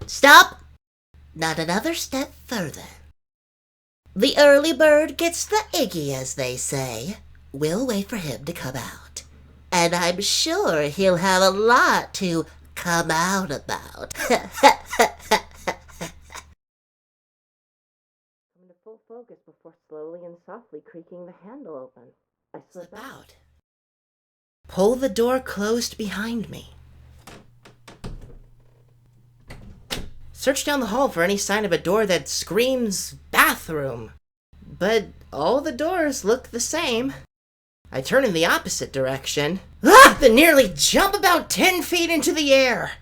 Stop! Not another step further. The early bird gets the Iggy, as they say. We'll wait for him to come out. And I'm sure he'll have a lot to come out about. Come to full focus before slowly and softly creaking the handle open. I slip out. Pull the door closed behind me. Search down the hall for any sign of a door that screams bathroom. But all the doors look the same. I turn in the opposite direction. Then nearly jump about 10 feet into the air.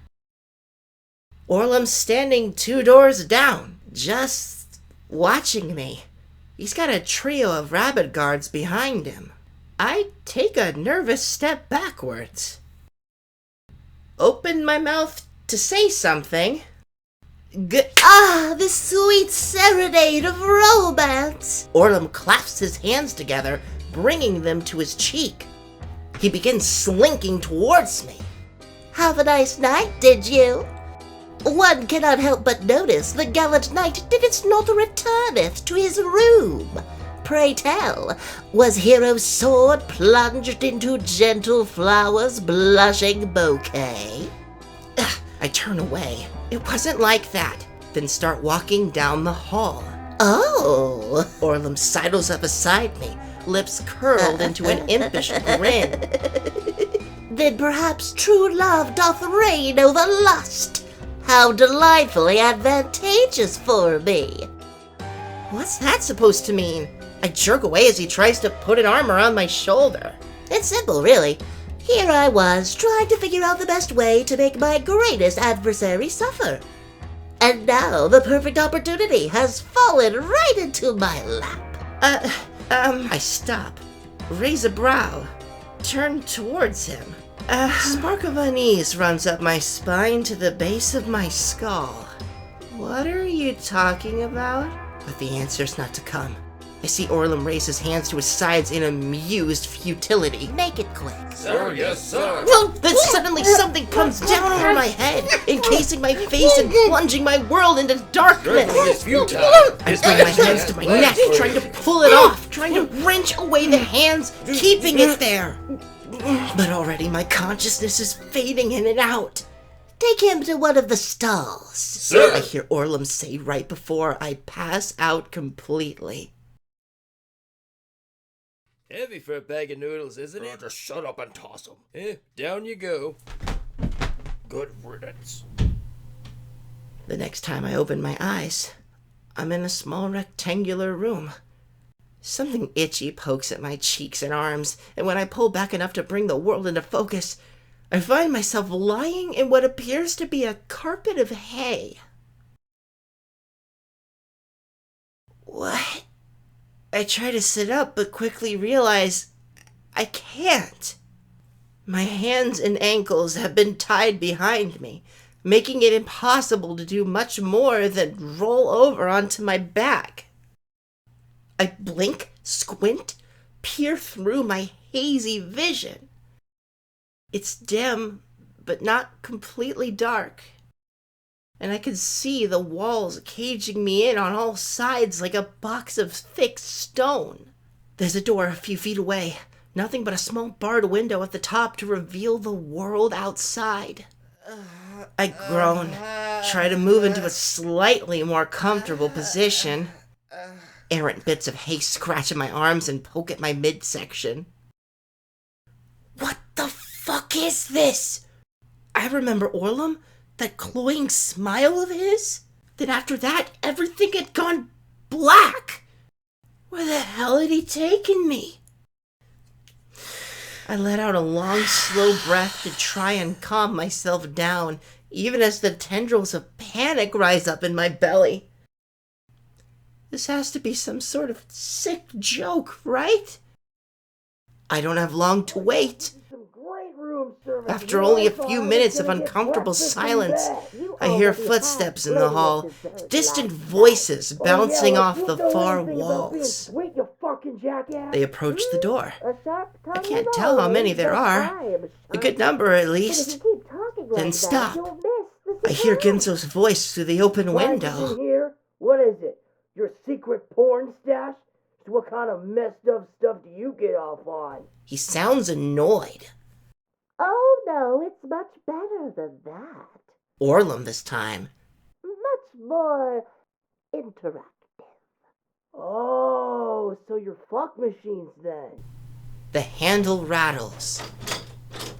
Orlem's standing 2 doors down, just watching me. He's got a trio of rabbit guards behind him. I take a nervous step backwards. Open my mouth to say something. The sweet serenade of romance! Orlem claps his hands together, bringing them to his cheek. He begins slinking towards me. Have a nice night, did you? One cannot help but notice the gallant knight didst not returneth to his room. Pray tell, was hero's sword plunged into gentle flowers' blushing bouquet? I turn away. It wasn't like that. Then start walking down the hall. Oh! Orlem sidles up beside me, lips curled into an impish grin. Then perhaps true love doth reign over lust. How delightfully advantageous for me. What's that supposed to mean? I jerk away as he tries to put an arm around my shoulder. It's simple, really. Here I was, trying to figure out the best way to make my greatest adversary suffer. And now the perfect opportunity has fallen right into my lap. I stop, raise a brow, turn towards him. A spark of unease runs up my spine to the base of my skull. What are you talking about? But the answer's not to come. I see Orlem raise his hands to his sides in amused futility. Make it quick. Sir, yes, sir. Well, then suddenly something comes down over my head, encasing my face and plunging my world into darkness. It's futile. I bring my hands to my neck, trying to pull it off, trying to wrench away the hands, keeping it there. But already my consciousness is fading in and out. Take him to one of the stalls. Sir. I hear Orlem say right before I pass out completely. Heavy for a bag of noodles, isn't it? Just shut up and toss them. Down you go. Good riddance. The next time I open my eyes, I'm in a small rectangular room. Something itchy pokes at my cheeks and arms, and when I pull back enough to bring the world into focus, I find myself lying in what appears to be a carpet of hay. What? I try to sit up, but quickly realize I can't. My hands and ankles have been tied behind me, making it impossible to do much more than roll over onto my back. I blink, squint, peer through my hazy vision. It's dim, but not completely dark. And I can see the walls caging me in on all sides like a box of thick stone. There's a door a few feet away, nothing but a small barred window at the top to reveal the world outside. I groan, try to move into a slightly more comfortable position. Errant bits of hay scratch at my arms and poke at my midsection. What the fuck is this? I remember Orlem. That cloying smile of his? Then after that, everything had gone black. Where the hell had he taken me? I let out a long, slow breath to try and calm myself down, even as the tendrils of panic rise up in my belly. This has to be some sort of sick joke, right? I don't have long to wait. After only a few minutes of uncomfortable silence, I hear footsteps in the hall, distant voices bouncing off the far walls. They approach the door. I can't tell how many there are. A good number, at least. Then stop. I hear Genzo's voice through the open window. In here? What is it? Your secret porn stash? What kind of messed up stuff do you get off on? He sounds annoyed. Oh, no, it's much better than that. Orlum this time. Much more interactive. Oh, so you're fuck machines then. The handle rattles.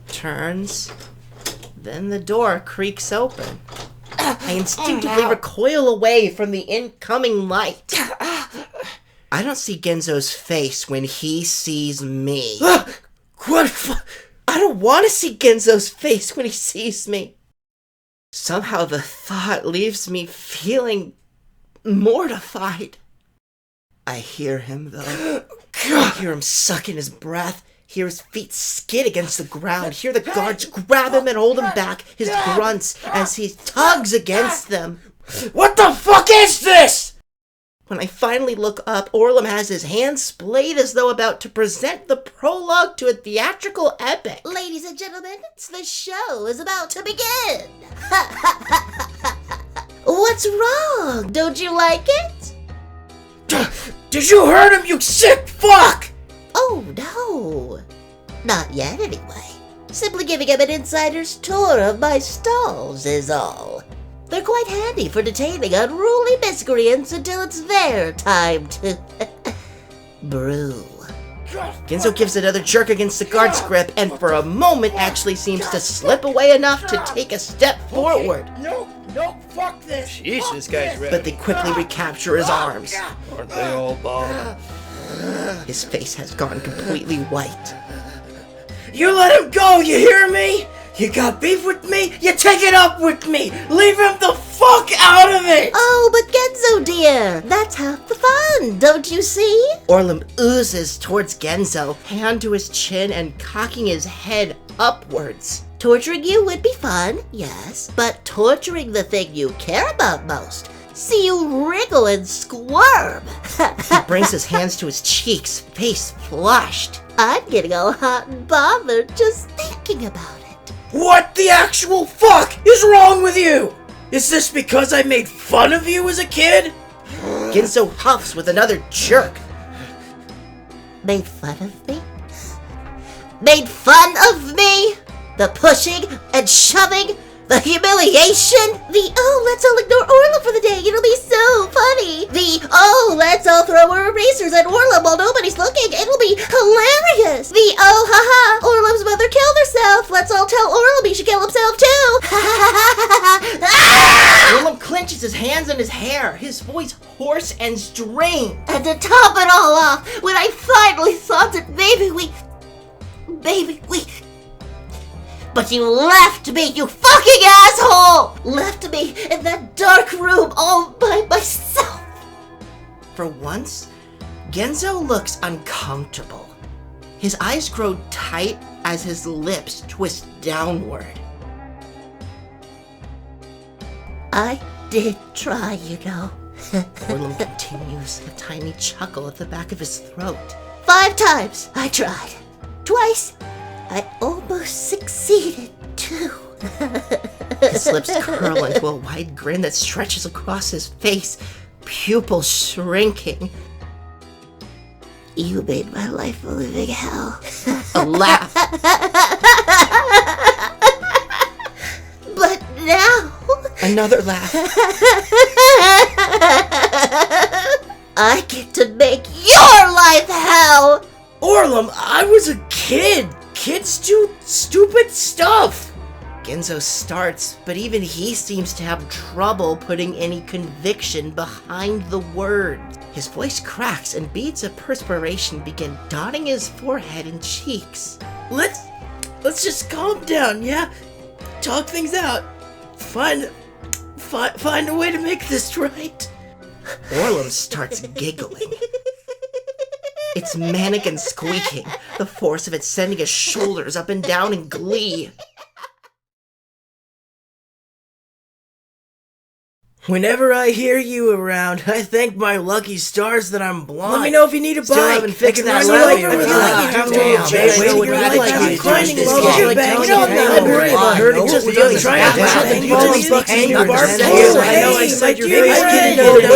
Turns. Then the door creaks open. I instinctively recoil away from the incoming light. I don't see Genzo's face when he sees me. I don't want to see Genzo's face when he sees me. Somehow the thought leaves me feeling mortified. I hear him, though. I hear him sucking his breath. Hear his feet skid against the ground. Hear the guards grab him and hold him back. His grunts as he tugs against them. What the fuck is this? When I finally look up, Orlum has his hands splayed as though about to present the prologue to a theatrical epic. Ladies and gentlemen, the show is about to begin. What's wrong? Don't you like it? Did you hurt him, you sick fuck? Oh, no. Not yet, anyway. Simply giving him an insider's tour of my stalls is all. They're quite handy for detaining unruly miscreants until it's their time to brew. Genzo gives another jerk against the guard's grip and for a moment actually seems to slip away enough to take a step forward. No, fuck this. Jeez, this guy's red. But they quickly recapture his arms. Aren't they all bald? His face has gone completely white. You let him go, you hear me? You got beef with me? You take it up with me. Leave him the fuck out of it. Oh, but Genzo dear, that's half the fun, don't you see? Orlum oozes towards Genzo, hand to his chin and cocking his head upwards. Torturing you would be fun, yes, but torturing the thing you care about most. See you wriggle and squirm. He brings his hands to his cheeks, face flushed. I'm getting all hot and bothered just thinking about it. What the actual fuck is wrong with you? Is this because I made fun of you as a kid? Genzo huffs with another jerk. Made fun of me? Made fun of me? The pushing and shoving? The humiliation? The, oh, let's all ignore Orlum for the day, it'll be so funny. The, oh, let's all throw our erasers at Orlum while nobody's looking, it'll be hilarious. The, oh, haha, Orlum's mother killed herself, let's all tell Orlum he should kill himself too. Orlum clenches his hands in his hair, his voice hoarse and strained. And to top it all off, when I finally thought that maybe we... But you left me, you fucking asshole! Left me in that dark room all by myself. For once, Genzo looks uncomfortable. His eyes grow tight as his lips twist downward. I did try, you know. Orlum continues, a tiny chuckle at the back of his throat. 5 times I tried. Twice I almost succeeded, too. His lips curl into a wide grin that stretches across his face, pupils shrinking. You made my life a living hell. A laugh. But now... Another laugh. I get to make your life hell! Orlum, I was a kid. Kids do stupid stuff. Genzo starts, but even he seems to have trouble putting any conviction behind the word. His voice cracks and beads of perspiration begin dotting his forehead and cheeks. Let's just calm down, yeah? Talk things out. Find a way to make this right. Orlum starts giggling. It's manic and squeaking, the force of it sending his shoulders up and down in glee. Whenever I hear you around, I thank my lucky stars that I'm blind. Let me know if you need a Still bike. haven't fixed I that can run levee you over with with a a lucky lucky damn, damn, babe. babe. You're You're like I'm you grinding this low guy. chip bag. You know I'm not worried about hurting just because I'm trying to Hey, you just bucks in your bar tent. stairs. I know I said your face I couldn't know go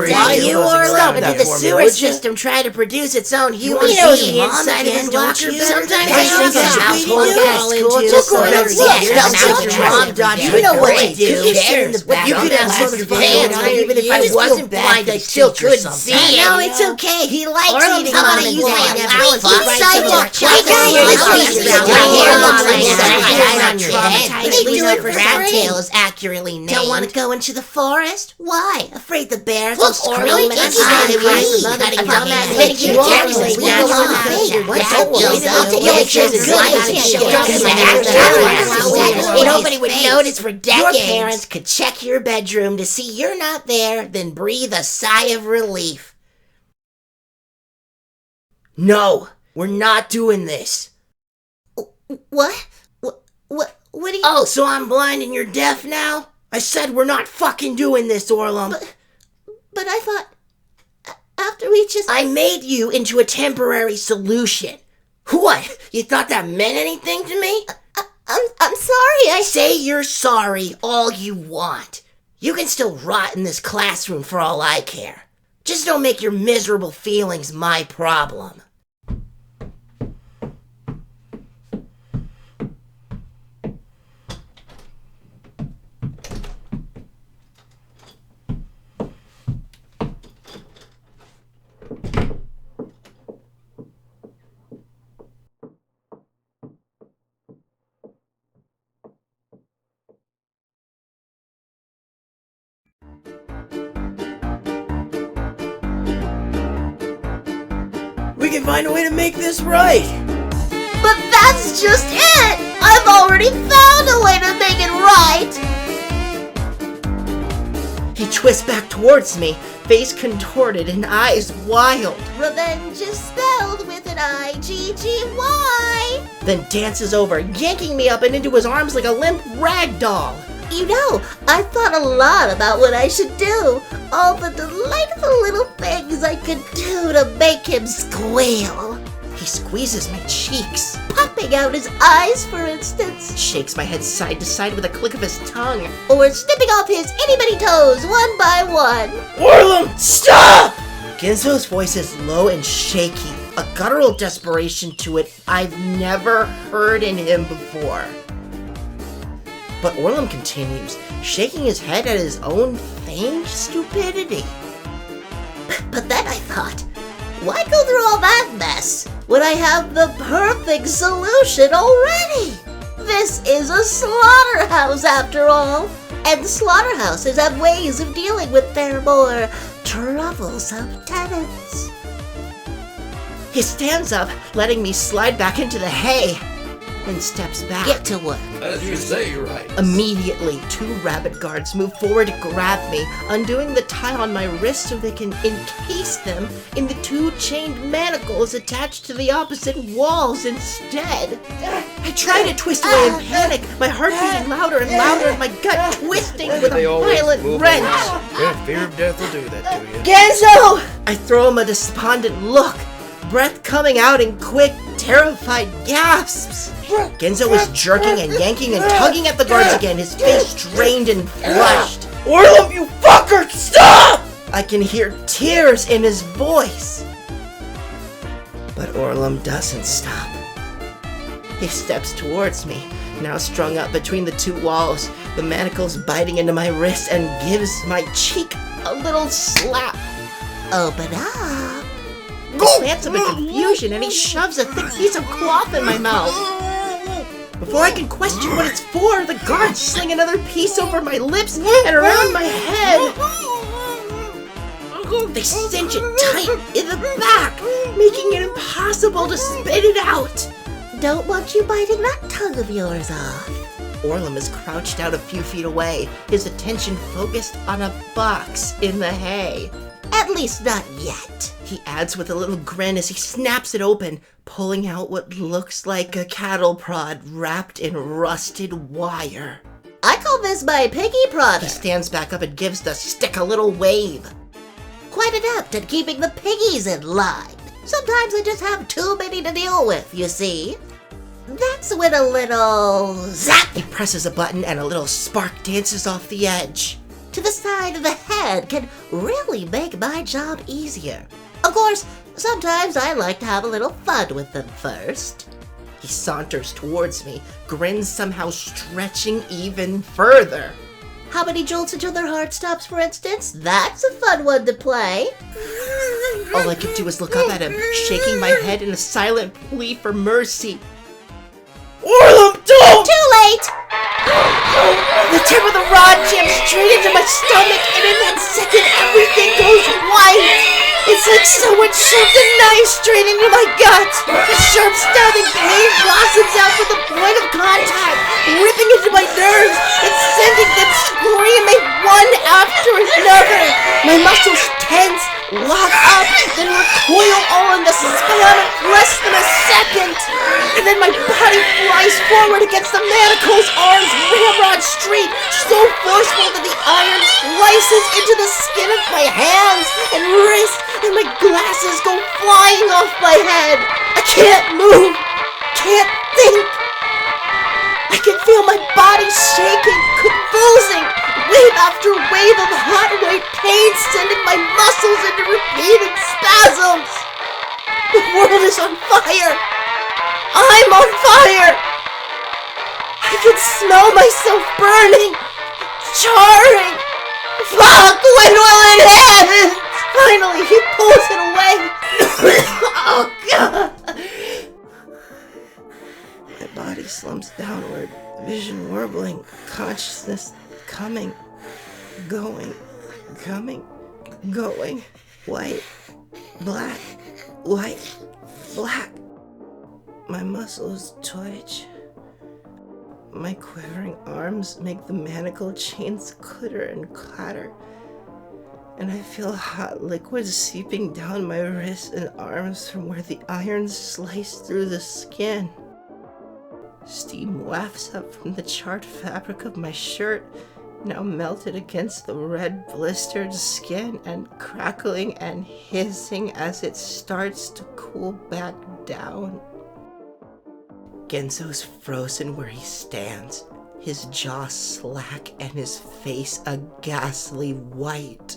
Now you, Orlo, that did the for me, sewer would you? system try to produce its own human He knows being Mom inside of again, his don't locker? you? Sometimes I I think think I'm household tweeting get you. into Look, so look, there's look, yes, look, that's look, your mom, look, Dad. look, You know what I look, do. look, Share in the look, back. you You could could have have some pants fun. on even if I You wasn't feel blind, bad I still for could something. see it. No, it's okay. He likes Orlo, eating come mom on, and you dad. want Allow us to fuck ride sidewalk some check. guys, Hey, let's guys, see let's your see hair your on hair your on your head. head. At They least do it our for rat free. tail is accurately named. Don't want to go into the forest? Why? Afraid the bears Look, will Orlo, scream and it's hide free. away from other Cutting dumbass my things. head. You You're can't like just leave us on the bed. Nobody would notice for decades. Your parents could check your bedroom to see you're not there, then breathe a sigh of relief. No, we're not doing this. What? What do you... Oh, so I'm blind and you're deaf now? I said we're not fucking doing this, Orlum. But I thought... After we just... I made you into a temporary solution. What? You thought that meant anything to me? I'm sorry, Say you're sorry all you want. You can still rot in this classroom for all I care. Just don't make your miserable feelings my problem. We can find a way to make this right. But that's just it! I've already found a way to make it right! He twists back towards me, face contorted and eyes wild, Revenge is spelled with an I-G-G-Y! then dances over, yanking me up and into his arms like a limp rag doll. You know, I thought a lot about what I should do. All the delightful little things I could do to make him squeal. He squeezes my cheeks, Popping out his eyes, for instance. shakes my head side to side with a click of his tongue. Or snipping off his itty-bitty toes one by one. Orlum, stop! Ginzo's voice is low and shaky, a guttural desperation to it I've never heard in him before. But Orlum continues, shaking his head at his own feigned stupidity. But then I thought, why go through all that mess when I have the perfect solution already? This is a slaughterhouse after all, and slaughterhouses have ways of dealing with their more troublesome tenants. He stands up, letting me slide back into the hay, and steps back. Get to work. As you say, right. Immediately, 2 rabbit guards move forward to grab me, undoing the tie on my wrist so they can encase them in the 2 chained manacles attached to the opposite walls instead. I try to twist away in panic, my heart beating louder and louder and my gut twisting with They a always violent move wrench. around. Yeah, fear of death will do that to you. Genzo! I throw him a despondent look, breath coming out in quick, terrified gasps. Genzo is jerking and yanking and tugging at the guards again, his face strained and flushed. Orlum, you fucker, stop! I can hear tears in his voice. But Orlum doesn't stop. He steps towards me, now strung up between the 2 walls, the manacles biting into my wrist, and gives my cheek a little slap. Open up. I glance him in confusion, and he shoves a thick piece of cloth in my mouth. Before I can question what it's for, the guards sling another piece over my lips and around my head. They cinch it tight in the back, making it impossible to spit it out. Don't want you biting that tongue of yours off. Orlum is crouched out a few feet away, his attention focused on a box in the hay. At least not yet. He adds with a little grin as he snaps it open, pulling out what looks like a cattle prod wrapped in rusted wire. I call this my piggy He product. stands back up and gives the stick a little wave. Quite adept at keeping the piggies in line. Sometimes I just have too many to deal with, you see. That's when a little zap He presses a button and a little spark dances off the edge. to the side of the head can really make my job easier. Of course, sometimes I like to have a little fun with them first. He saunters towards me, grins somehow stretching even further. How many jolts until their heart stops, for instance? That's a fun one to play. All I could do was look up at him, shaking my head in a silent plea for mercy. Orlum, don't! Too late! The tip of the rod jams straight into my stomach, and in that second, everything goes white. It's like someone shoved a knife straight into my gut. The sharp stabbing pain blossoms out from the point of contact, ripping into my nerves and sending them screaming one after another. My muscles tense, lock up, then recoil all in the span of less than a second. And then my body flies forward against the manacle's arm's ramrod streak, so forceful that the iron slices into the skin of my hands and wrists, and my glasses go flying off my head. I can't move, can't think. I can feel my body shaking, convulsing, wave after wave of hot white pain sending my muscles into repeated spasms. The world is on fire. I'm on fire. I can smell myself burning, charring. Fuck, when will it end? Finally, he pulls it away. Oh, God. My body slumps downward, vision warbling, consciousness coming, going, coming, going. White, black, white, black. My muscles twitch. My quivering arms make the manacle chains clitter and clatter, and I feel hot liquid seeping down my wrists and arms from where the iron sliced through the skin. Steam wafts up from the charred fabric of my shirt, now melted against the red blistered skin and crackling and hissing as it starts to cool back down. Genzo's frozen where he stands, his jaw slack and his face a ghastly white.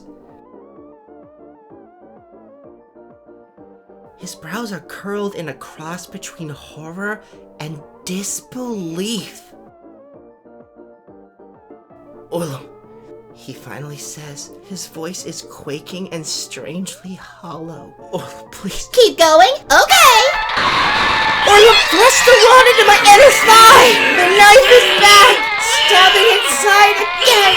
His brows are curled in a cross between horror and disbelief. Orlum, he finally says. His voice is quaking and strangely hollow. Orlum, please. Keep going? Okay! Orlum thrust the rod into my inner thigh! The knife is back! Stabbing inside again,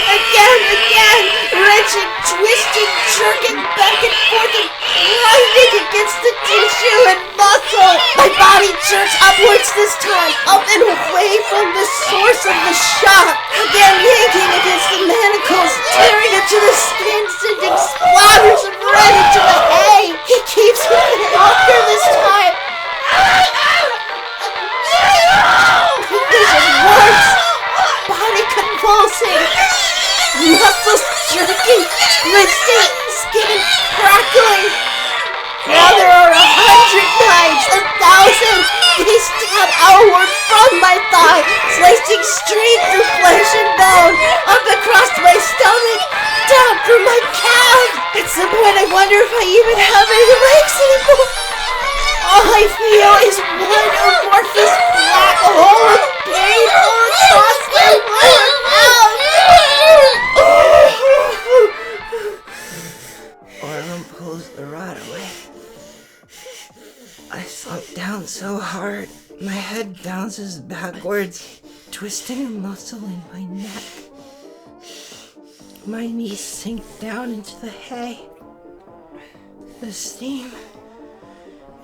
wrenching, twisting, jerking back and forth and grinding against the tissue and muscle. My body jerks upwards this time, up and away from the source of the shock. Again yanking against the manacles, tearing into the skin, sending splatters of red into the hay. He keeps hitting longer this time. Vision worse. Body convulsing, muscles jerking, twisting, skin crackling. Now there are 100 knives, 1,000. They stab outward from my thigh, slicing straight through flesh and bone, up across my stomach, down through my calf. At some point I wonder if I even have any legs anymore. All I feel is one amorphous black hole of pain all across my lower mouth. Orlum pulls the rod away. I sunk down so hard, my head bounces backwards, twisting a muscle in my neck. My knees sink down into the hay. The steam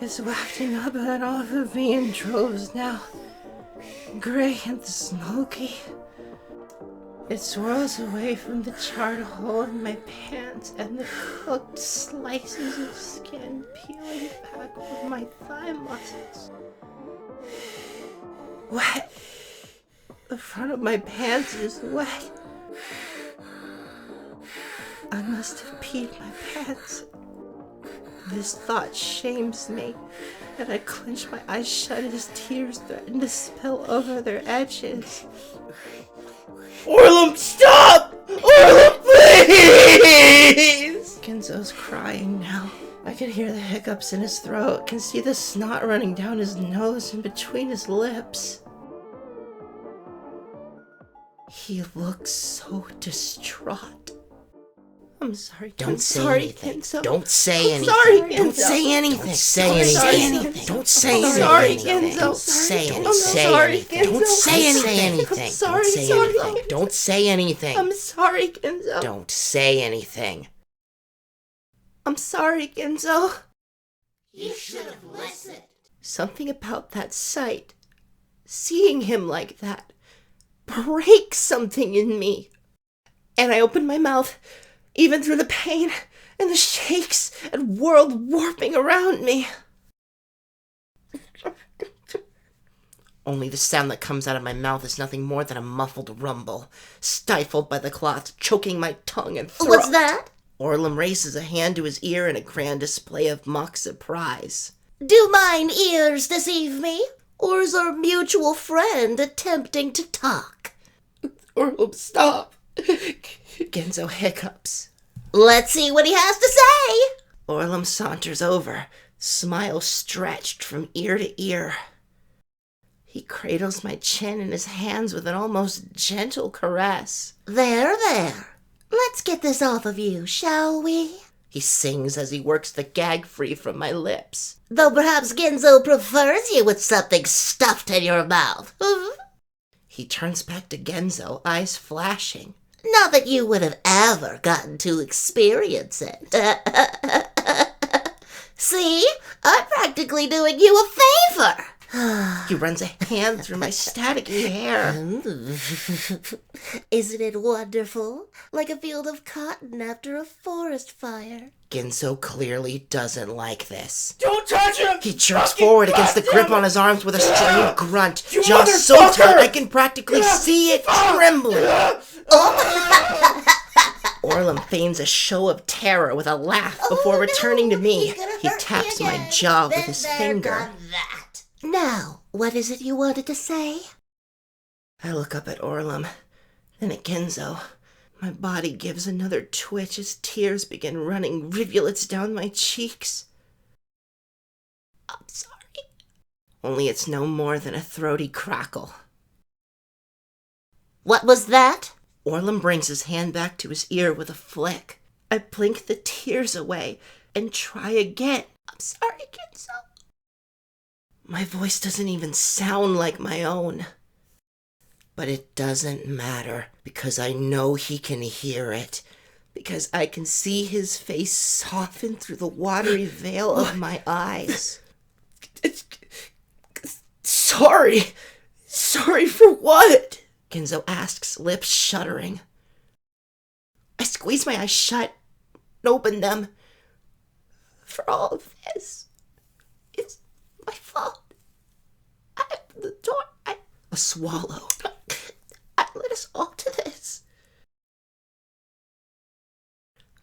is wafting up and off of me in droves now, gray and smoky. It swirls away from the charred hole in my pants and the cooked slices of skin peeling back from my thigh muscles. Wet, The front of my pants is wet. I must have peed my pants. This thought shames me, and I clench my eyes shut as tears threaten to spill over their edges. Orlum, stop! Orlum, please! Genzo's crying now. I can hear the hiccups in his throat, can see the snot running down his nose and between his lips. He looks so distraught. I'm sorry. Don't I'm say sorry, anything. Genzo. Don't say anything. Sorry, Don't Genzo. say anything. Don't say say anything. anything. Don't say I'm sorry, anything. Genzo. Don't say I'm anything. sorry, Don't Genzo. say I'm anything. sorry, Don't say sorry. anything. Don't say anything. I'm sorry, Genzo. Don't say anything. I'm sorry, Genzo. You should have listened. Something about that sight, seeing him like that, breaks something in me. And I open my mouth, even through the pain and the shakes and world warping around me. Only the sound that comes out of my mouth is nothing more than a muffled rumble, stifled by the cloth, choking my tongue and throat. What's that? Orlum raises a hand to his ear in a grand display of mock surprise. Do mine ears deceive me? Or is our mutual friend attempting to talk? Orlum, stop. Genzo hiccups. Let's see what he has to say. Orlum saunters over, smile stretched from ear to ear. He cradles my chin in his hands with an almost gentle caress. There. Let's get this off of you, shall we? He sings as he works the gag free from my lips. Though perhaps Genzo prefers you with something stuffed in your mouth. He turns back to Genzo, eyes flashing. Not that you would have ever gotten to experience it. See? I'm practically doing you a favor. He runs a hand through my staticky hair. Isn't it wonderful? Like a field of cotton after a forest fire. Genzo clearly doesn't like this. Don't touch him! He jerks forward against the grip on his arms with a strained grunt, You jaws so motherfucker! tight I can practically see it trembling. Orlum feigns a show of terror with a laugh before returning to me. He's gonna He hurt me taps my again. jaw with Been his there, finger. done that. Now, what is it you wanted to say? I look up at Orlum, then at Genzo. My body gives another twitch as tears begin running rivulets down my cheeks. I'm sorry. Only it's no more than a throaty crackle. What was that? Orlum brings his hand back to his ear with a flick. I blink the tears away and try again. I'm sorry, Genzo. My voice doesn't even sound like my own. But it doesn't matter, because I know he can hear it. Because I can see his face soften through the watery veil of my eyes. Sorry. Sorry for what? Genzo asks, lips shuddering. I squeeze my eyes shut and open them. For all of this, it's my fault. I opened the door. A swallow. I led us all to this.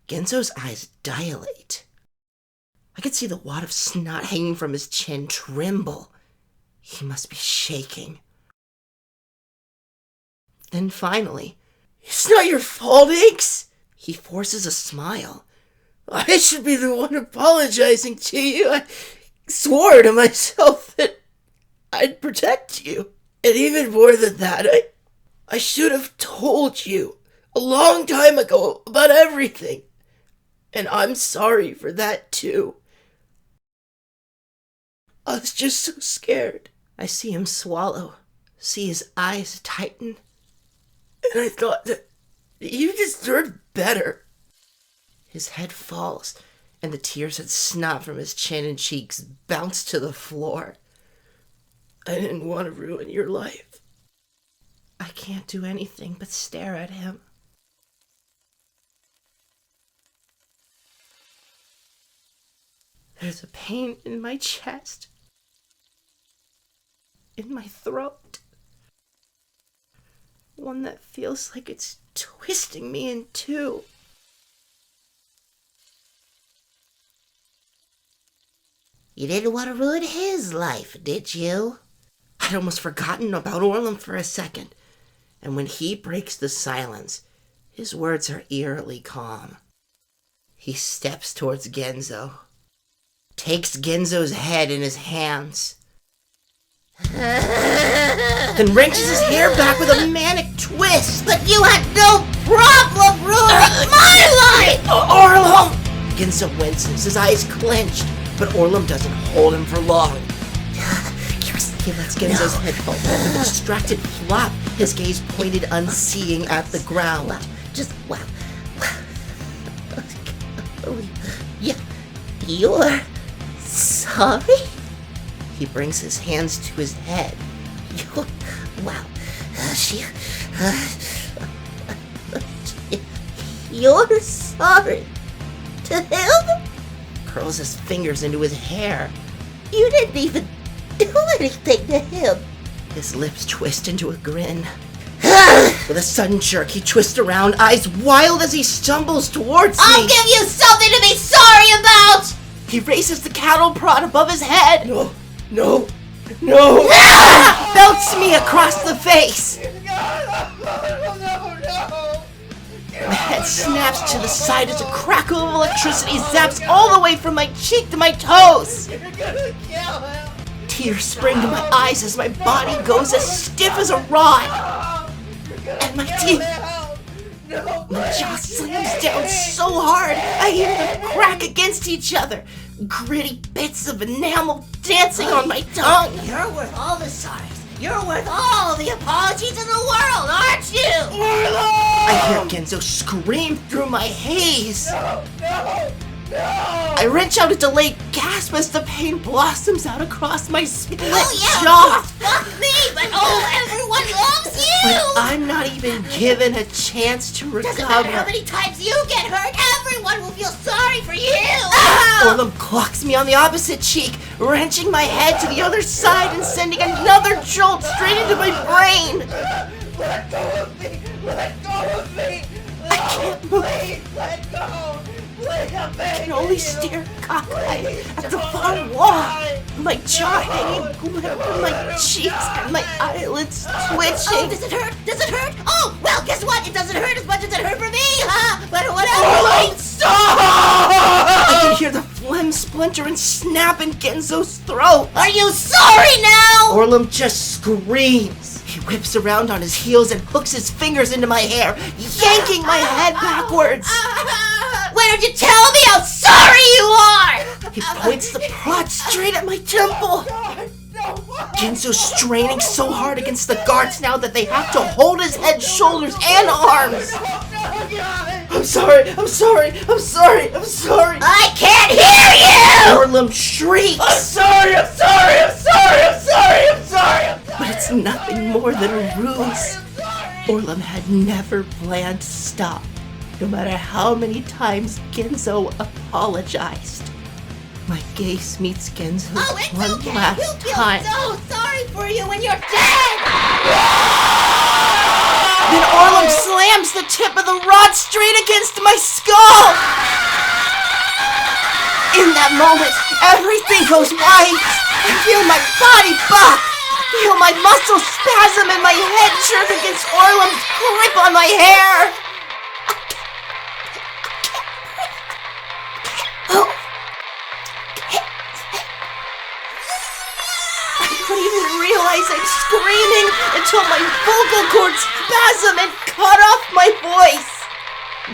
Genzo's eyes dilate. I could see the wad of snot hanging from his chin tremble. He must be shaking. Then finally, it's not your fault, Inks. He forces a smile. I should be the one apologizing to you. I swore to myself that I'd protect you. And even more than that, I should have told you a long time ago about everything. And I'm sorry for that too. I was just so scared. I see him swallow, see his eyes tighten. And I thought that you deserved better. His head falls, and the tears that snot from his chin and cheeks bounce to the floor. I didn't want to ruin your life. I can't do anything but stare at him. There's a pain in my chest, in my throat. one that feels like it's twisting me in two. You didn't want to ruin his life, did you? I'd almost forgotten about Orlum for a second, and when he breaks the silence, his words are eerily calm. He steps towards Genzo, takes Genzo's head in his hands, then wrenches his hair back with a manic twist. But you had no problem ruining my life! Orlum! Genzo winces, his eyes clenched, but Orlum doesn't hold him for long. He lets Genzo's head fall with a distracted flop, his gaze pointed unseeing at the ground. Wow. You're sorry? He brings his hands to his head. Wow. You're sorry to him? Curls his fingers into his hair. You didn't even do anything to him. His lips twist into a grin. With a sudden jerk, he twists around, eyes wild as he stumbles towards me. I'll give you something to be sorry about! He raises the cattle prod above his head. No! No! Belts me across the face. My head snaps to the side as a crackle of electricity zaps all the way from my cheek to my toes. Tears spring to my eyes as my body goes as stiff as a rod. And my teeth. My jaw slams down so hard I hear them crack against each other. Gritty bits of enamel dancing on my tongue. You're worth all the sorries. You're worth all the apologies in the world, aren't you? I hear Genzo scream through my haze. I wrench out a delayed gasp as the pain blossoms out across my split jaw. Fuck me, but everyone loves you! But I'm not even given a chance to Doesn't matter how recover. many times you get hurt, everyone will feel sorry for you! Orlum clocks me on the opposite cheek, wrenching my head to the other side and sending another jolt straight into my brain. Let go of me! Let go of me! I can't move. Please, let go! Please, I'm I can only stare cockeyed at the far wall, my jaw hanging limp and my cheeks and my eyelids twitching. Oh, does it hurt? Does it hurt? Oh, well, guess what? It doesn't hurt as much as it hurt for me, huh? But whatever. Stop! I can hear the phlegm splinter and snap in Genzo's throat. Are you sorry now? Orlum just screams. He whips around on his heels and hooks his fingers into my hair, yanking my head backwards. Why don't you tell me how sorry you are? He points the prod straight at my temple. Genzo's straining so hard against the guards now that they have to hold his head, shoulders, and arms. I'm sorry. I can't hear you! Orlum shrieks. I'm sorry! But it's nothing more than a ruse. Orlum had never planned to stop, no matter how many times Genzo apologized. My gaze meets Genzo's Oh, it's one okay. last He'll feel time. so sorry for you when you're dead! Then Orlum slams the tip of the rod straight against my skull. In that moment, everything goes white. I feel my body buck. Feel my muscles spasm and my head jerk against Orlum's grip on my hair. I don't even realize I'm screaming until my vocal cords spasm and cut off my voice.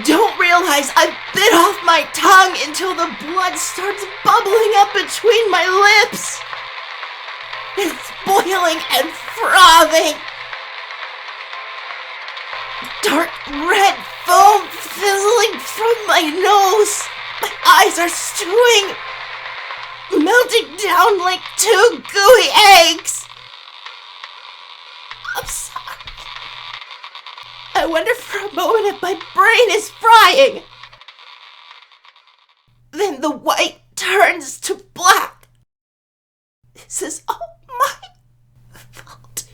Don't realize I bit off my tongue until the blood starts bubbling up between my lips. It's boiling and frothing. Dark red foam fizzling from my nose. My eyes are stewing, melting down like two gooey eggs. I'm sorry. I wonder for a moment if my brain is frying. Then the white turns to black. This is all my fault.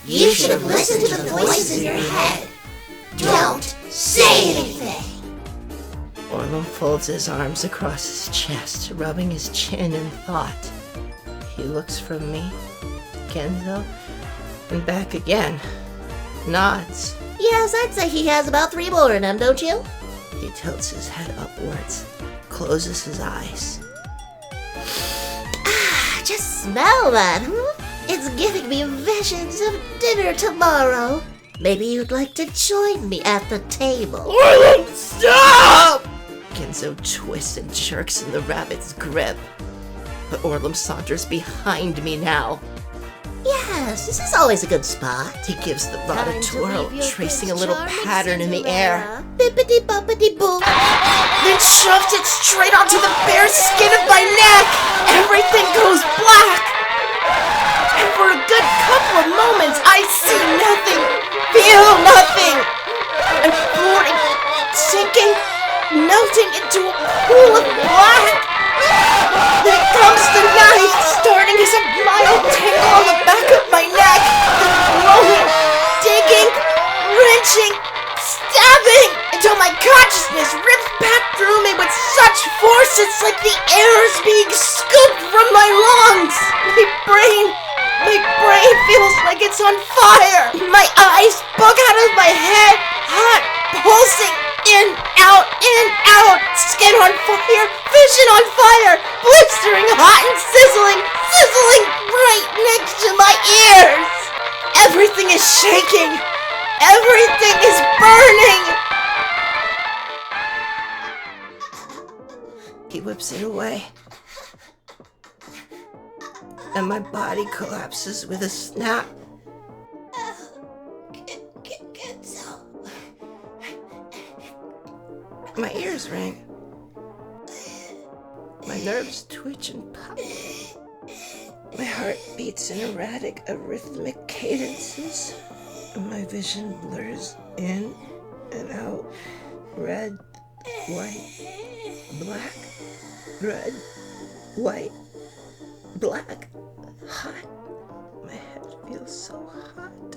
You should have listened to the voice in your head. Don't say anything. Orlum folds his arms across his chest, rubbing his chin in thought. He looks from me, Genzo, and back again. Nods. Yes, I'd say he has about 3 more in him, don't you? He tilts his head upwards, closes his eyes. Just smell that, It's giving me visions of dinner tomorrow. Maybe you'd like to join me at the table. Orlum, stop! Genzo twists and jerks in the rabbit's grip. But Orlum saunters behind me now. Yes, this is always a good spot. He gives the rod a Time to twirl, leave your tracing a Prince little Charming pattern in the air. Cinderella. Bippity-boppity-boo. Then shoves it straight onto the bare skin of my neck. Everything goes black. And for a good couple of moments, I see nothing, feel nothing. I'm floating, sinking, melting into a pool of black. Then comes the knife, starting as a mild tingle on the back of my neck, then growing, digging, wrenching, stabbing, until my consciousness rips back through me with such force it's like the air is being scooped from my lungs. My brain feels like it's on fire. My eyes bug out of my head, hot, pulsing, in, out, skin on fire, vision on fire, blistering hot and sizzling right next to my ears. Everything is shaking. Everything is burning. He whips it away. And my body collapses with a snap. My ears ring. My nerves twitch and pop. My heart beats in erratic, arrhythmic cadences. And my vision blurs in and out. Red, white, black. Red, white, black. Hot. My head feels so hot.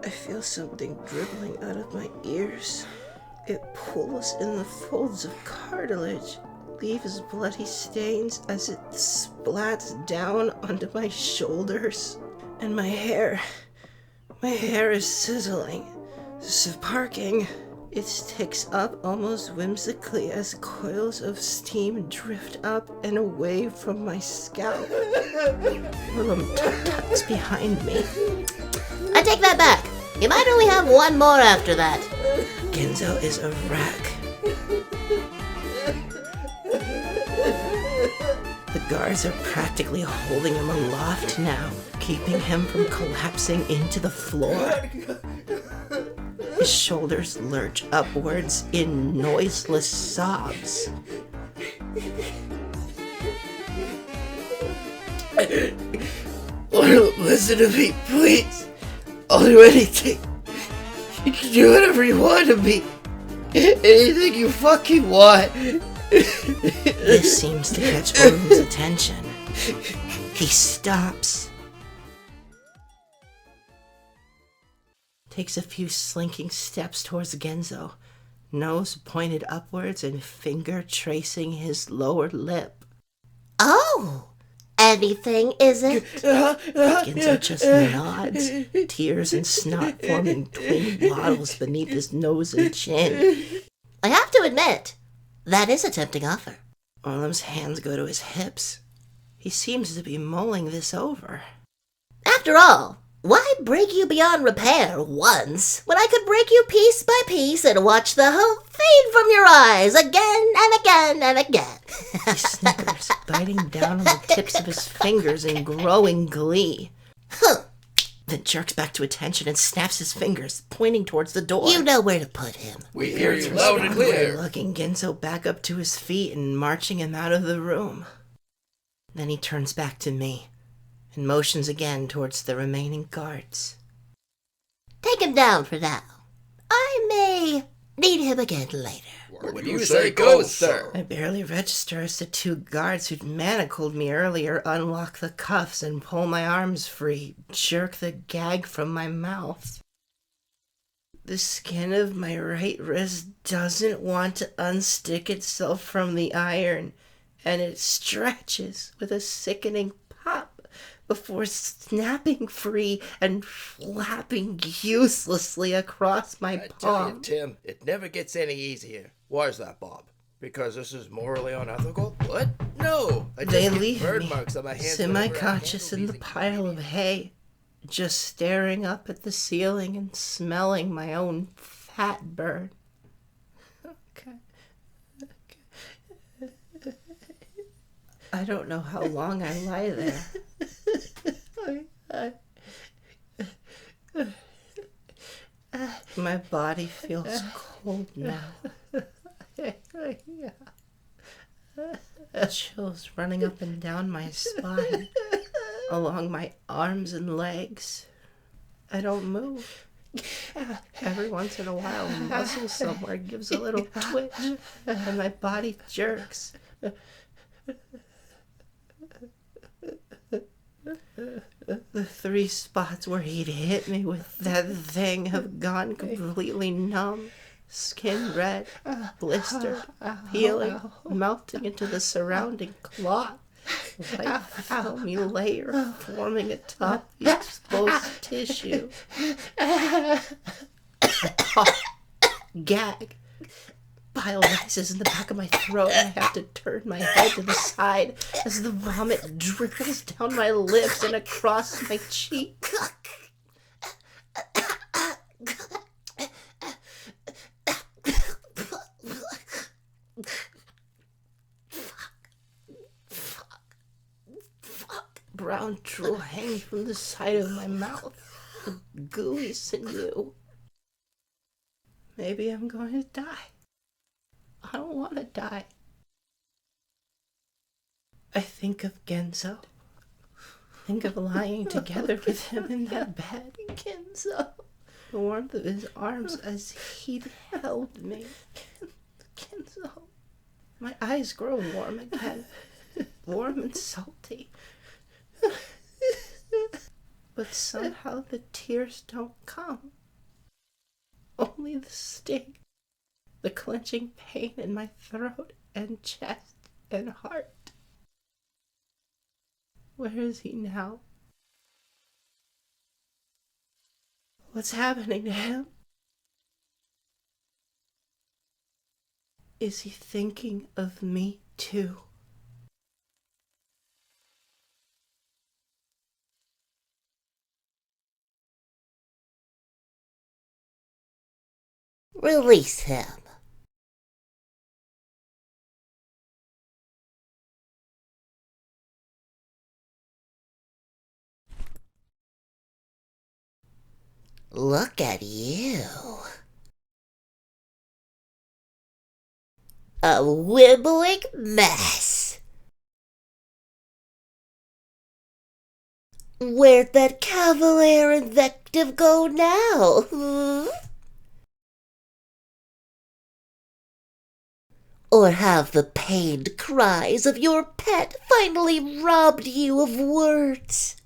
I feel something dribbling out of my ears. It pulls in the folds of cartilage, leaves bloody stains as it splats down onto my shoulders. And my hair is sizzling, sparking. It sticks up almost whimsically as coils of steam drift up and away from my scalp. Willem tucks behind me. I take that back. You might only have 1 more after that. Genzo is a wreck. The guards are practically holding him aloft now, keeping him from collapsing into the floor. His shoulders lurch upwards in noiseless sobs. Listen to me, please. I'll do anything. You can do whatever you want to me. Anything you fucking want. This seems to catch Orlum's attention. He stops. Takes a few slinking steps towards Genzo, nose pointed upwards and finger tracing his lower lip. Oh! Anything, is it? Genzo just nods, tears and snot forming twin waddles beneath his nose and chin. I have to admit, that is a tempting offer. Orlum's hands go to his hips. He seems to be mulling this over. After all, why break you beyond repair once when I could break you piece by piece and watch the hope fade from your eyes again and again and again? He snickers, biting down on the tips of his fingers in growing glee. Huh. Then jerks back to attention and snaps his fingers, pointing towards the door. You know where to put him. We hear you loud and clear. Lugging Genzo back up to his feet and marching him out of the room. Then he turns back to me and motions again towards the remaining guards. Take him down for now. I may Need him again later. When you say go, sir. I barely register as the two guards who'd manacled me earlier unlock the cuffs and pull my arms free, jerk the gag from my mouth. The skin of my right wrist doesn't want to unstick itself from the iron, and it stretches with a sickening pop before snapping free and flapping uselessly across my palm. Tell you, Tim, it never gets any easier. Why is that, Bob? Because this is morally unethical? What? No! I just They get leave bird me, marks on my hands semi-conscious in the whenever I pile of hay, just staring up at the ceiling and smelling my own fat burn. Okay. I don't know how long I lie there. My body feels cold now. Chills running up and down my spine, along my arms and legs. I don't move. Every once in a while, a muscle somewhere gives a little twitch, and my body jerks. The 3 spots where he'd hit me with that thing have gone completely numb. Skin red, blistered, peeling, melting into the surrounding cloth. Like filmy layer forming atop the exposed tissue. I cough, gag. Bile rises in the back of my throat and I have to turn my head to the side as the vomit dripples down my lips and across my cheek. Brown drool hanging from the side of my mouth. A gooey sinew. Maybe I'm going to die. I don't want to die. I think of Genzo. Think of lying together with him in that bed. Genzo. The warmth of his arms as he'd held me. Genzo. My eyes grow warm again. Warm and salty. But somehow the tears don't come. Only the sting. The clenching pain in my throat and chest and heart. Where is he now? What's happening to him? Is he thinking of me too? Release him. Look at you. A wibbling mess. Where'd that cavalier invective go now? Or have the pained cries of your pet finally robbed you of words?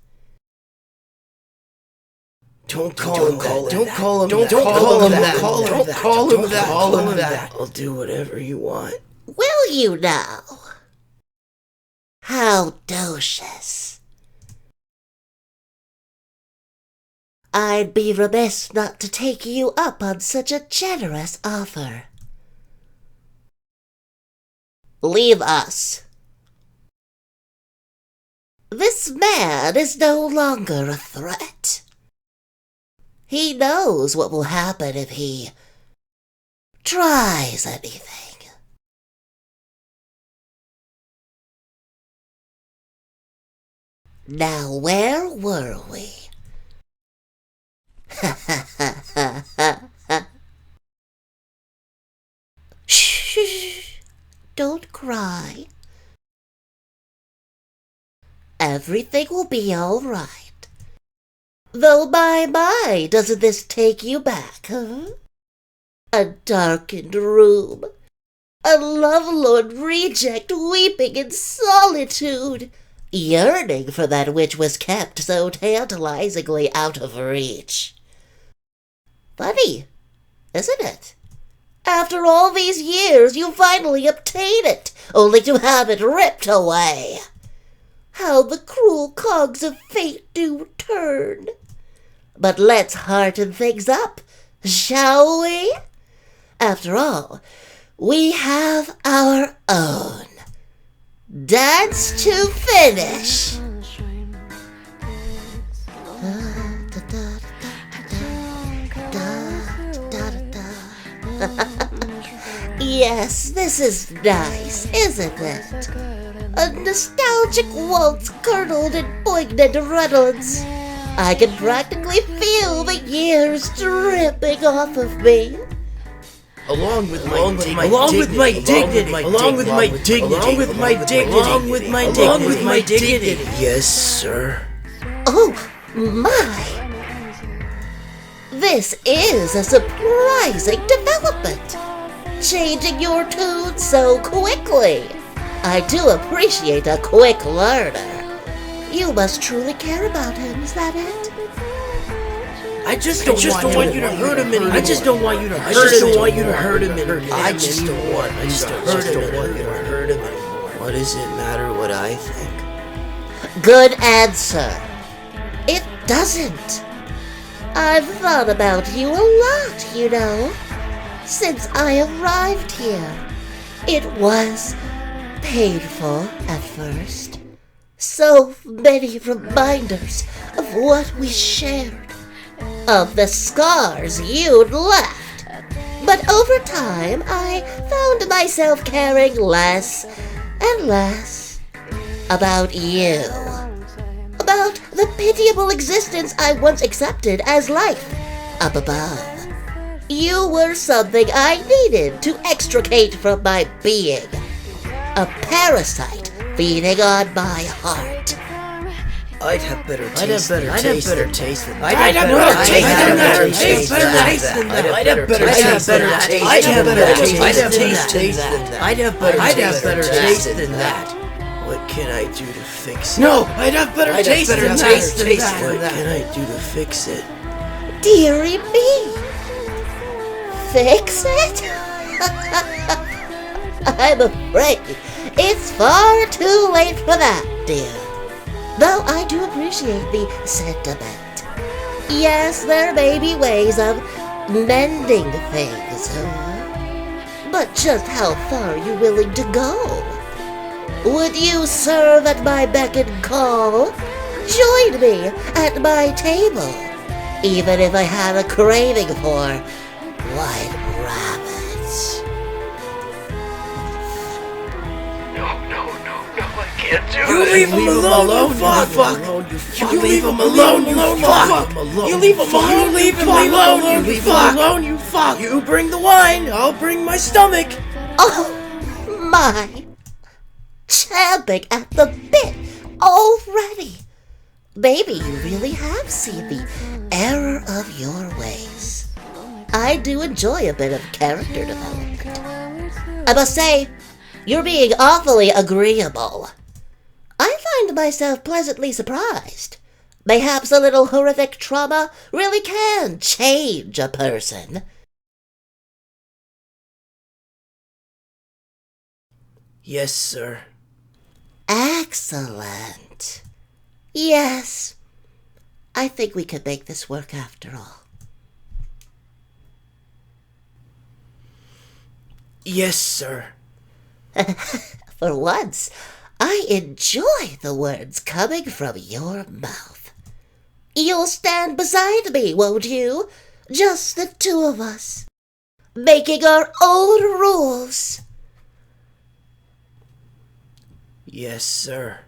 Don't call him that. Don't call him that. Don't call him that. Don't call him that. Call him that. I'll do whatever you want. Will you now? How docious. I'd be remiss not to take you up on such a generous offer. Leave us. This man is no longer a threat. He knows what will happen if he tries anything. Now, where were we? Shh, don't cry. Everything will be all right. Though my, doesn't this take you back, huh? A darkened room. A lovelorn reject weeping in solitude, yearning for that which was kept so tantalizingly out of reach. Funny, isn't it? After all these years, you finally obtain it, only to have it ripped away. How the cruel cogs of fate do turn. But let's hearten things up, shall we? After all, we have our own. Dance to finish. Yes, this is nice, isn't it? A nostalgic waltz curdled in poignant Reynolds. I can practically feel the years dripping off of me. Along with my dignity. Yes, sir. Oh, my! This is a surprising development. Changing your tune so quickly. I do appreciate a quick learner. You must truly care about him, is that it? I just don't want you to hurt him anymore. I just don't want you to hurt him anymore. I just don't want you to hurt him anymore. What does it matter what I think? Good answer. It doesn't. I've thought about you a lot, you know, since I arrived here. It was painful at first. So many reminders of what we shared, of the scars you'd left. But over time, I found myself caring less and less about you. About the pitiable existence I once accepted as life up above. You were something I needed to extricate from my being. A parasite feeding on my heart. I'd have better taste than that. What can I do to fix it? No, I'd have better taste than that. What can I do to fix it? Dearie me. Fix it? I'm afraid it's far too late for that, dear. Though I do appreciate the sentiment. Yes, there may be ways of mending things, but just how far are you willing to go? Would you serve at my beck and call? Join me at my table, even if I had a craving for white rabbits. You leave him alone, fuck! You leave him alone, you fuck! You leave him alone, you fuck! You bring the wine, I'll bring my stomach! Oh, my! Champing at the bit already! Maybe you really have seen the error of your ways. I do enjoy a bit of character development. I must say, you're being awfully agreeable. I find myself pleasantly surprised. Mayhaps a little horrific trauma really can change a person. Yes, sir. Excellent. Yes, I think we could make this work after all. Yes, sir. For once, I enjoy the words coming from your mouth. You'll stand beside me, won't you? Just the two of us, making our own rules. Yes, sir.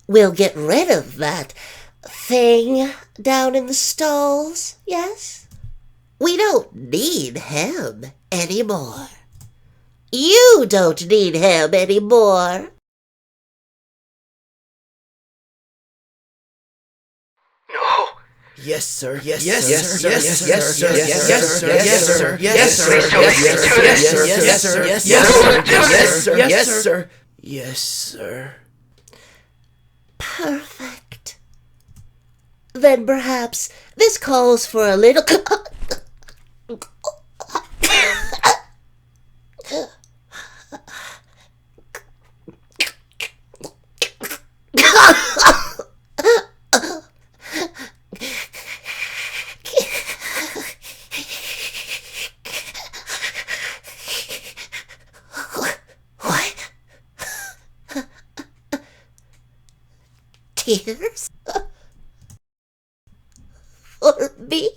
We'll get rid of that thing down in the stalls, yes? We don't need him anymore. You don't need him anymore. No. Yes, sir. Yes, Yes, sir. sir. Yes, Yes, sir. yes, Yes, sir. sir. Yes, Yes, sir. sir. Yes, Yes, sir. sir. Yes, Yes, sir. sir. Yes, sir. Yes, sir. Yes, sir. Yes, Yes, sir. sir. Yes, sir. Yes, Yes, sir. sir. Yes, sir. Perfect. Then perhaps this calls for a little... What? Tears? For me?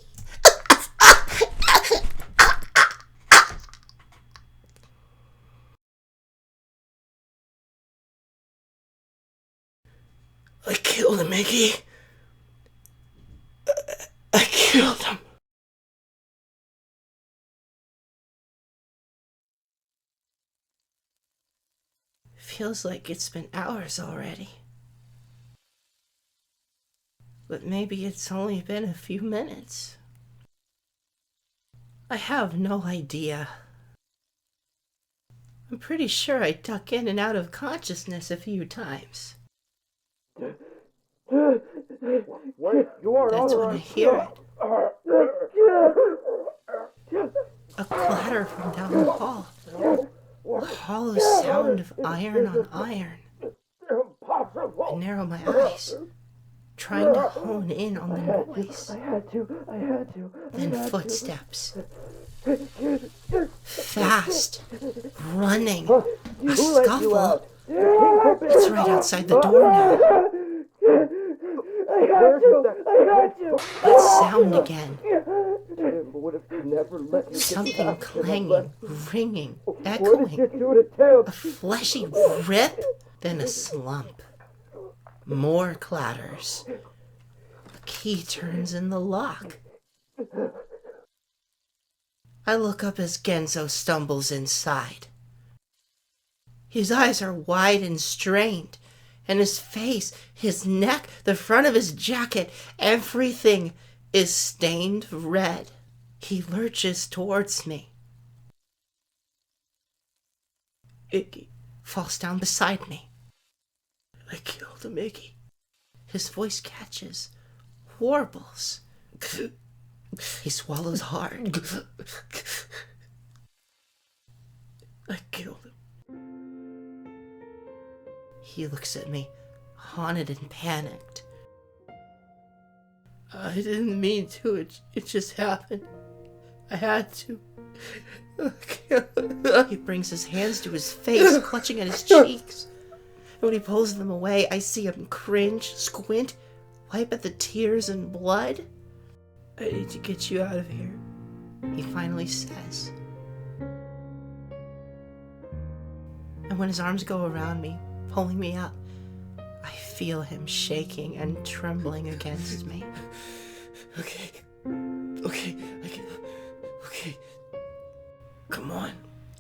I killed him, Mickey. I killed him. Feels like it's been hours already. But maybe it's only been a few minutes. I have no idea. I'm pretty sure I duck in and out of consciousness a few times. Wait, you are That's all when I right. hear it. A clatter from down the hall. A hollow sound of iron on iron. I narrow my eyes, trying to hone in on the noise. I had to. Then footsteps. Fast. Running. A scuffle. It's right outside the door now. I had to. That sound again. Tim would have never let you Something clanging, ringing, What did echoing. you do to Tim? A fleshy rip, then a slump. More clatters. A key turns in the lock. I look up as Genzo stumbles inside. His eyes are wide and strained, and his face, his neck, the front of his jacket, everything is stained red. He lurches towards me. Iggy falls down beside me. I killed him, Iggy. His voice catches, warbles. He swallows hard. I killed him. He looks at me, haunted and panicked. I didn't mean to. It just happened. I had to. He brings his hands to his face, clutching at his cheeks. And when he pulls them away, I see him cringe, squint, wipe at the tears and blood. I need to get you out of here, he finally says. And when his arms go around me, pulling me up, I feel him shaking and trembling against me. Okay. Come on.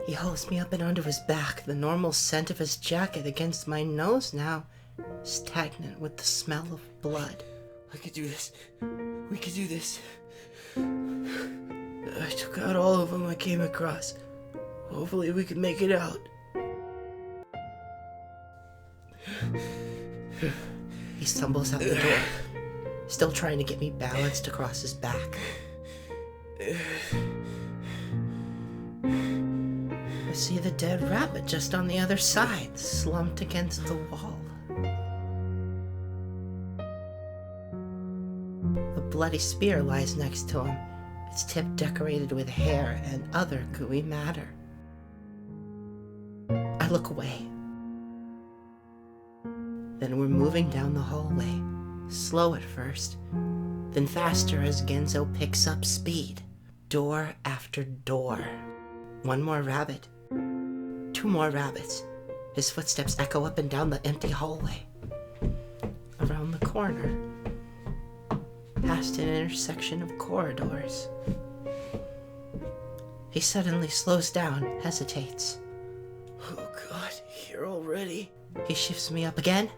He holds me up and onto his back, the normal scent of his jacket against my nose now, stagnant with the smell of blood. I could do this. We could do this. I took out all of them I came across. Hopefully we can make it out. He stumbles out the door, still trying to get me balanced across his back. I see the dead rabbit just on the other side, slumped against the wall. A bloody spear lies next to him, its tip decorated with hair and other gooey matter. I look away. Then we're moving down the hallway, slow at first, then faster as Genzo picks up speed. Door after door. One more rabbit. Two more rabbits. His footsteps echo up and down the empty hallway. Around the corner. Past an intersection of corridors. He suddenly slows down, hesitates. Oh God, here already? He shifts me up again,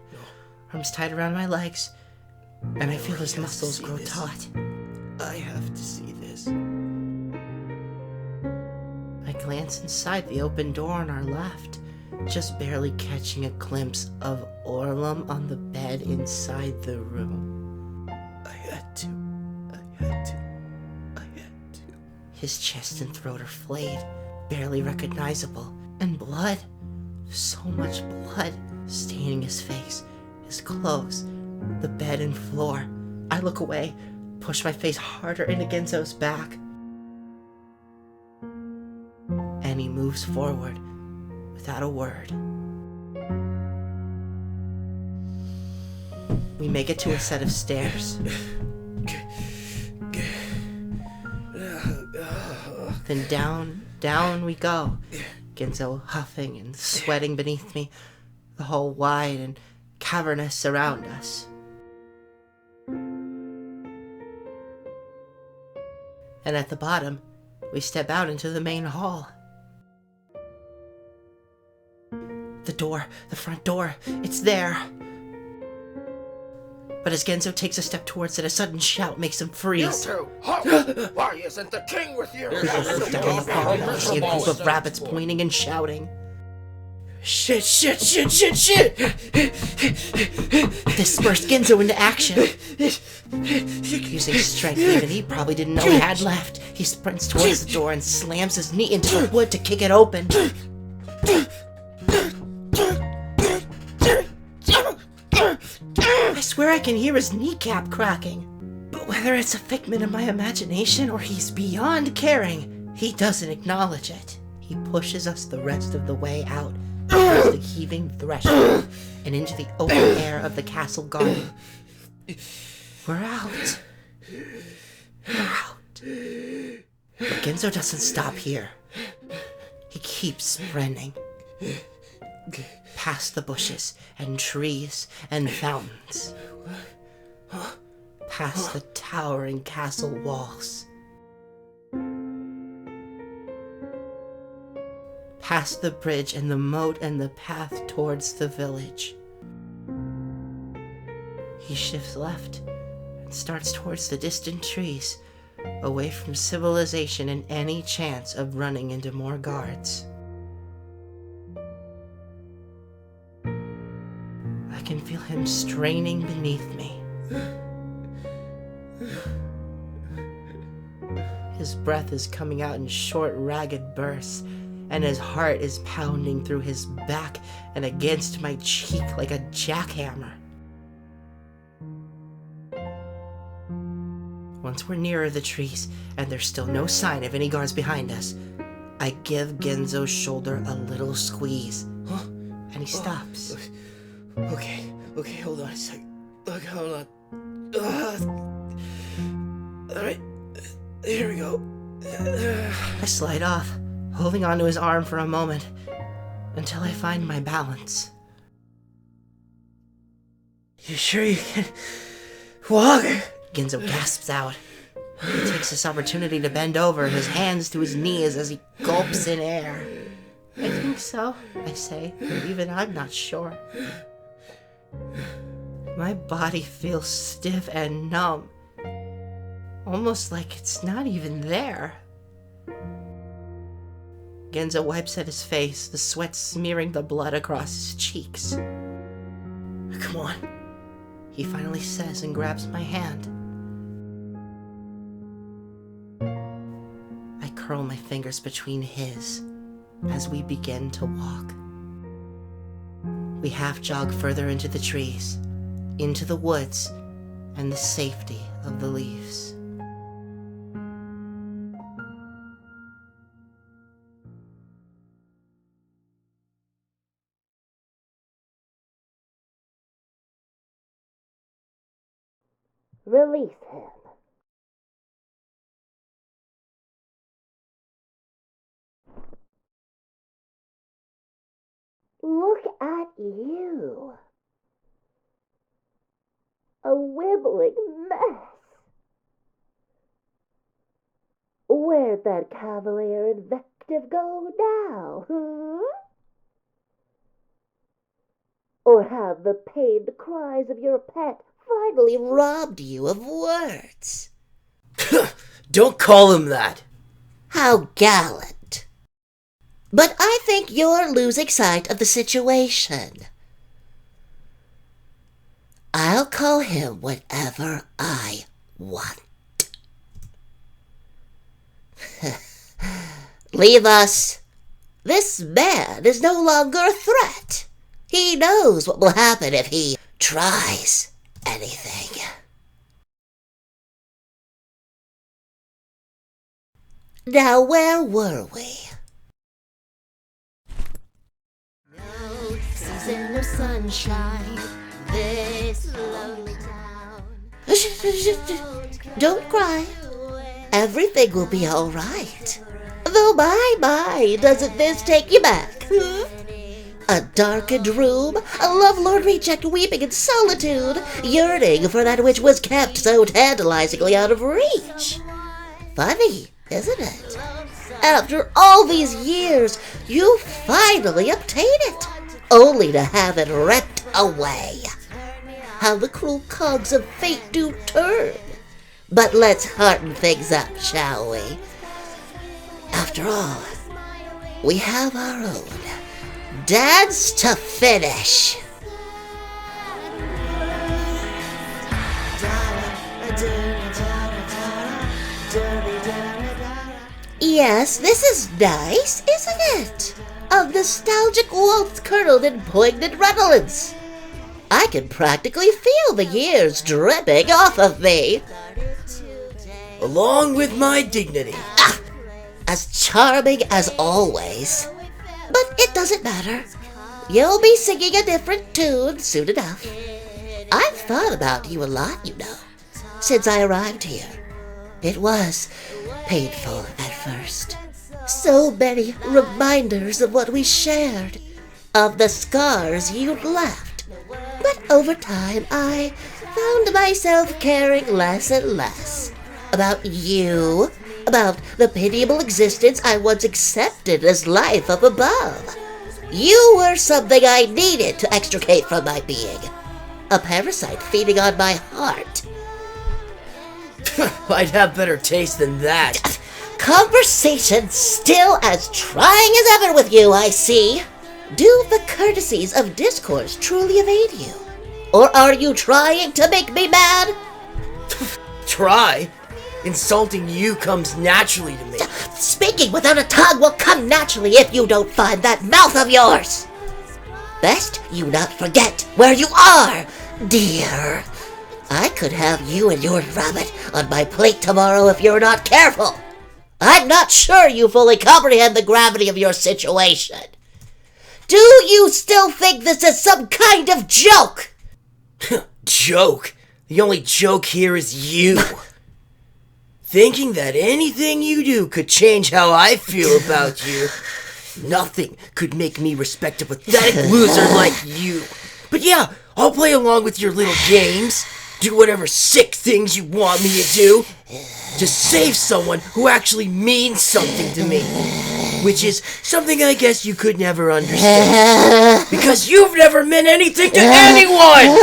arms tied around my legs, and I feel his muscles grow taut. I have to see this. I glance inside the open door on our left, just barely catching a glimpse of Orlum on the bed inside the room. I had to. His chest and throat are flayed, barely recognizable, and blood. So much blood staining his face, his clothes, the bed and floor. I look away, push my face harder into Genzo's back. And he moves forward without a word. We make it to a set of stairs. Then down we go, Genzo huffing and sweating beneath me, the hall wide and cavernous around us. And at the bottom, we step out into the main hall. The front door, it's there. But as Genzo takes a step towards it, a sudden shout makes him freeze. You two, halt! Why isn't the king with you? Look down upon us, see a group of rabbits pointing and shouting. Shit! Dispersed Genzo into action. Using strength even he probably didn't know he had left, he sprints towards the door and slams his knee into the wood to kick it open. I swear I can hear his kneecap cracking. But whether it's a figment of my imagination or he's beyond caring, he doesn't acknowledge it. He pushes us the rest of the way out, across the heaving threshold, and into the open air of the castle garden. We're out. But Genzo doesn't stop here. He keeps sprinting. Past the bushes and trees and fountains. Past the towering castle walls. Past the bridge and the moat and the path towards the village. He shifts left and starts towards the distant trees, away from civilization and any chance of running into more guards. I can feel him straining beneath me. His breath is coming out in short, ragged bursts, and his heart is pounding through his back and against my cheek like a jackhammer. Once we're nearer the trees, and there's still no sign of any guards behind us, I give Genzo's shoulder a little squeeze, and he stops. Okay, hold on a sec. Look, hold on. Alright, here we go. I slide off, holding onto his arm for a moment, until I find my balance. You sure you can walk? Genzo gasps out. He takes this opportunity to bend over, his hands to his knees as he gulps in air. I think so, I say, but even I'm not sure. My body feels stiff and numb, almost like it's not even there. Genzo wipes at his face, the sweat smearing the blood across his cheeks. Come on, he finally says and grabs my hand. I curl my fingers between his as we begin to walk. We half jog further into the trees, into the woods, and the safety of the leaves. Release him. Look at you. A wibbling mess. Where'd that cavalier invective go now, Or have the pained cries of your pet finally robbed you of words. Don't call him that. How gallant. But I think you're losing sight of the situation. I'll call him whatever I want. Leave us. This man is no longer a threat. He knows what will happen if he tries anything. Now, where were we? No season of sunshine, this lonely town. Don't cry. Everything will be all right. Though my, doesn't this take you back? A darkened room, a lovelorn reject weeping in solitude, yearning for that which was kept so tantalizingly out of reach. Funny, isn't it? After all these years, you finally obtain it, only to have it ripped away. How the cruel cogs of fate do turn. But let's hearten things up, shall we? After all, we have our own dance to finish. Yes, this is nice, isn't it? A nostalgic waltz curdled in poignant redolence. I can practically feel the years dripping off of me. Along with my dignity. As charming as always. But it doesn't matter. You'll be singing a different tune soon enough. I've thought about you a lot, you know, since I arrived here. It was painful at first. So many reminders of what we shared, of the scars you'd left. But over time, I found myself caring less and less about you, about the pitiable existence I once accepted as life up above. You were something I needed to extricate from my being, a parasite feeding on my heart. I'd have better taste than that. Conversation still as trying as ever with you, I see. Do the courtesies of discourse truly evade you? Or are you trying to make me mad? Try? Insulting you comes naturally to me. Speaking without a tongue will come naturally if you don't find that mouth of yours. Best you not forget where you are, dear. I could have you and your rabbit on my plate tomorrow if you're not careful. I'm not sure you fully comprehend the gravity of your situation. Do you still think this is some kind of joke? Joke? The only joke here is you. Thinking that anything you do could change how I feel about you. Nothing could make me respect a pathetic loser like you. But yeah, I'll play along with your little games. Do whatever sick things you want me to do. Just save someone who actually means something to me. Which is something I guess you could never understand. Because you've never meant anything to anyone!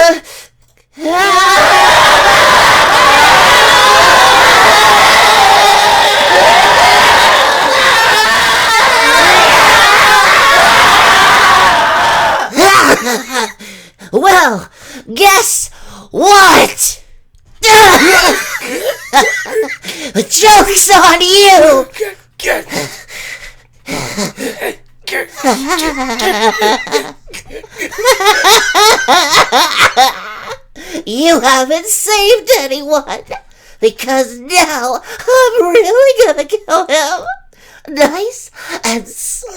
Well, guess what? Joke's on you! You haven't saved anyone, because now I'm really gonna kill him. Nice and slow.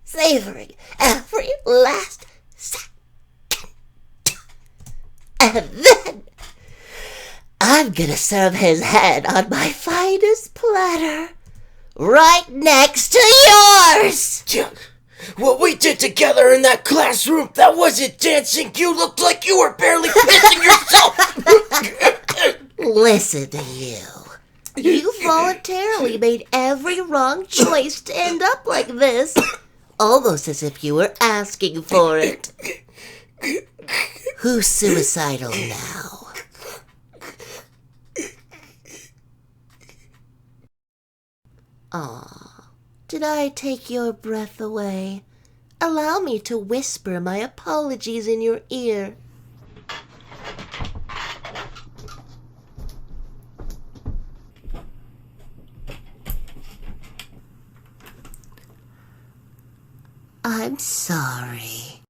Savoring every last second. And then I'm gonna serve his head on my finest platter, right next to yours. What we did together in that classroom, that wasn't dancing. You looked like you were barely pissing yourself. Listen to you. You voluntarily made every wrong choice to end up like this. Almost as if you were asking for it. Who's suicidal now? Aw, did I take your breath away? Allow me to whisper my apologies in your ear. I'm sorry.